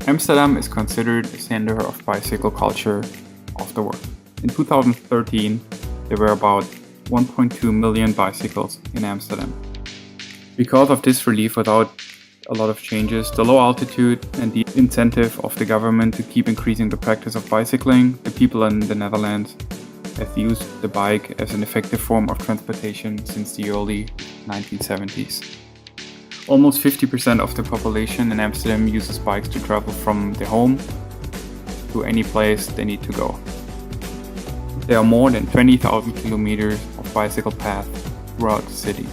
Amsterdam is considered a center of bicycle culture of the world. In 2013, there were about 1.2 million bicycles in Amsterdam. Because of this relief without a lot of changes, the low altitude and the incentive of the government to keep increasing the practice of bicycling, the people in the Netherlands have used the bike as an effective form of transportation since the early 1970s. Almost 50% of the population in Amsterdam uses bikes to travel from their home to any place they need to go. There are more than 20,000 kilometers of bicycle paths throughout the city.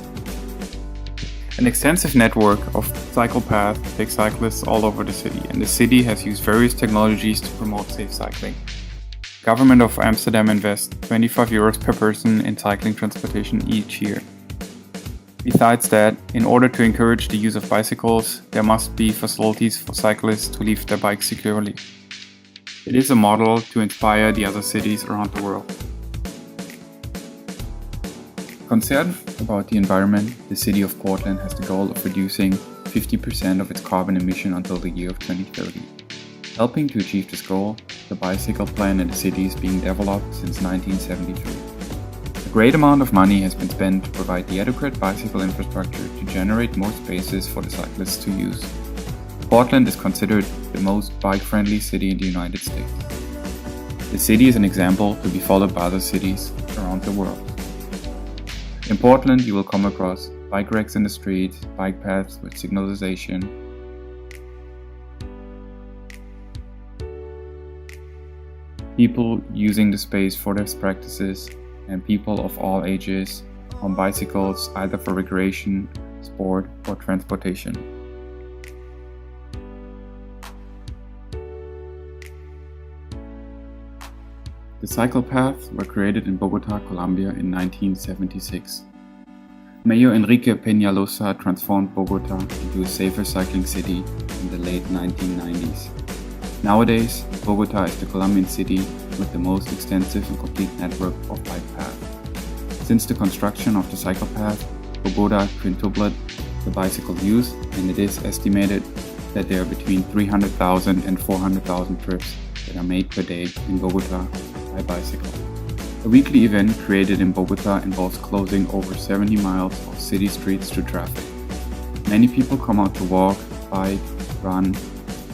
An extensive network of cycle paths takes cyclists all over the city, and the city has used various technologies to promote safe cycling. The government of Amsterdam invests €25 per person in cycling transportation each year. Besides that, in order to encourage the use of bicycles, there must be facilities for cyclists to leave their bikes securely. It is a model to inspire the other cities around the world. Concerned about the environment, the city of Portland has the goal of reducing 50% of its carbon emission until the year of 2030. Helping to achieve this goal, the bicycle plan in the city is being developed since 1973. A great amount of money has been spent to provide the adequate bicycle infrastructure to generate more spaces for the cyclists to use. Portland is considered the most bike-friendly city in the United States. The city is an example to be followed by other cities around the world. In Portland, you will come across bike racks in the street, bike paths with signalization, people using the space for their practices, and people of all ages on bicycles either for recreation, sport, or transportation. The cycle paths were created in Bogota, Colombia in 1976. Mayor Enrique Peñalosa transformed Bogota into a safer cycling city in the late 1990s. Nowadays, Bogota is the Colombian city with the most extensive and complete network of bike paths. Since the construction of the cycle path, Bogota quintupled the bicycle use, and it is estimated that there are between 300,000 and 400,000 trips that are made per day in Bogota by bicycle. A weekly event created in Bogota involves closing over 70 miles of city streets to traffic. Many people come out to walk, bike, run,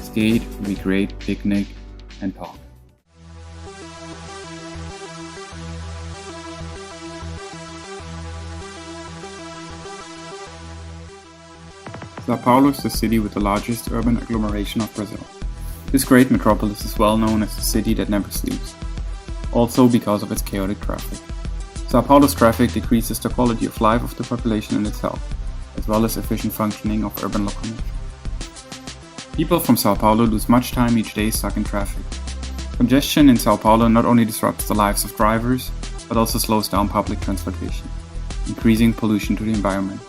skate, recreate, picnic, and talk. Sao Paulo is the city with the largest urban agglomeration of Brazil. This great metropolis is well known as the city that never sleeps, also because of its chaotic traffic. Sao Paulo's traffic decreases the quality of life of the population and its health, as well as efficient functioning of urban locomotion. People from Sao Paulo lose much time each day stuck in traffic. Congestion in Sao Paulo not only disrupts the lives of drivers, but also slows down public transportation, increasing pollution to the environment.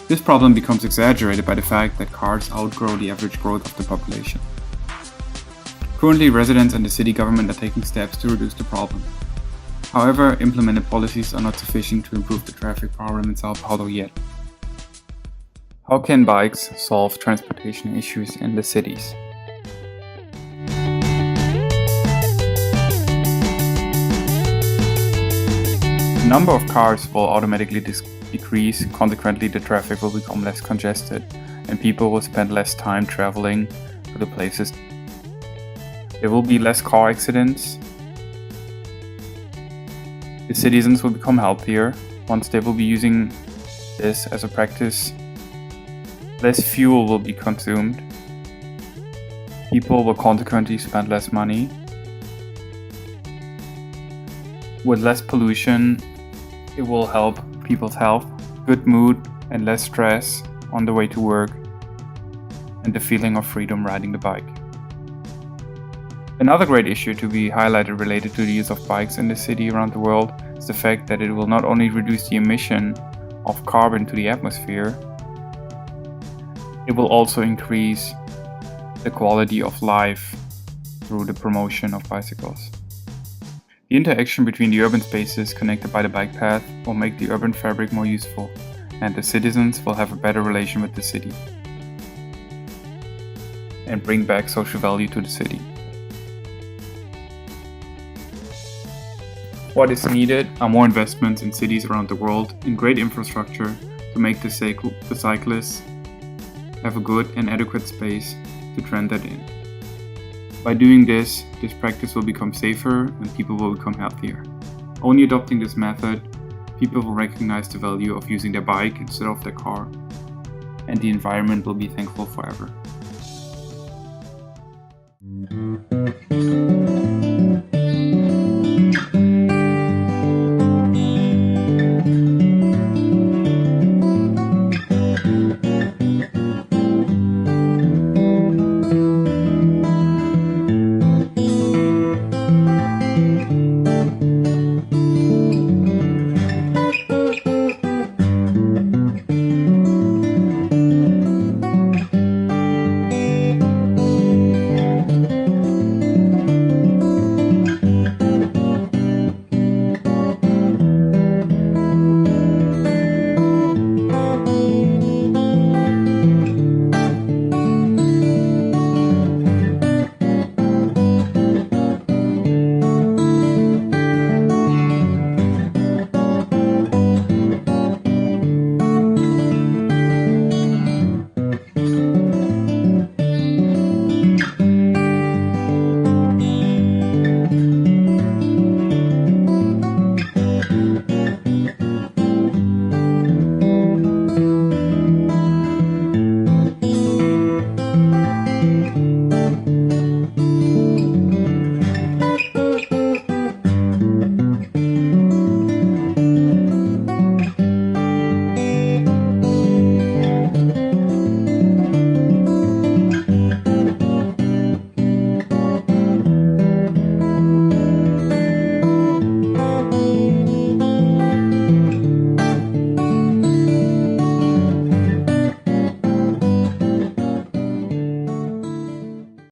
This problem becomes exaggerated by the fact that cars outgrow the average growth of the population. Currently, residents and the city government are taking steps to reduce the problem. However, implemented policies are not sufficient to improve the traffic problem in Sao Paulo yet. How can bikes solve transportation issues in the cities? The number of cars will automatically decrease, consequently the traffic will become less congested and people will spend less time traveling to the places. There will be less car accidents. The citizens will become healthier once they will be using this as a practice. Less fuel will be consumed. People will consequently spend less money. With less pollution, it will help people's health, good mood, and less stress on the way to work, and the feeling of freedom riding the bike. Another great issue to be highlighted related to the use of bikes in the city around the world is the fact that it will not only reduce the emission of carbon to the atmosphere, it will also increase the quality of life through the promotion of bicycles. The interaction between the urban spaces connected by the bike path will make the urban fabric more useful, and the citizens will have a better relation with the city. and bring back social value to the city. What is needed are more investments in cities around the world in great infrastructure to make the cyclists have a good and adequate space to trend that in. By doing this practice will become safer and people will become healthier. Only adopting this method, people will recognize the value of using their bike instead of their car, and the environment will be thankful forever.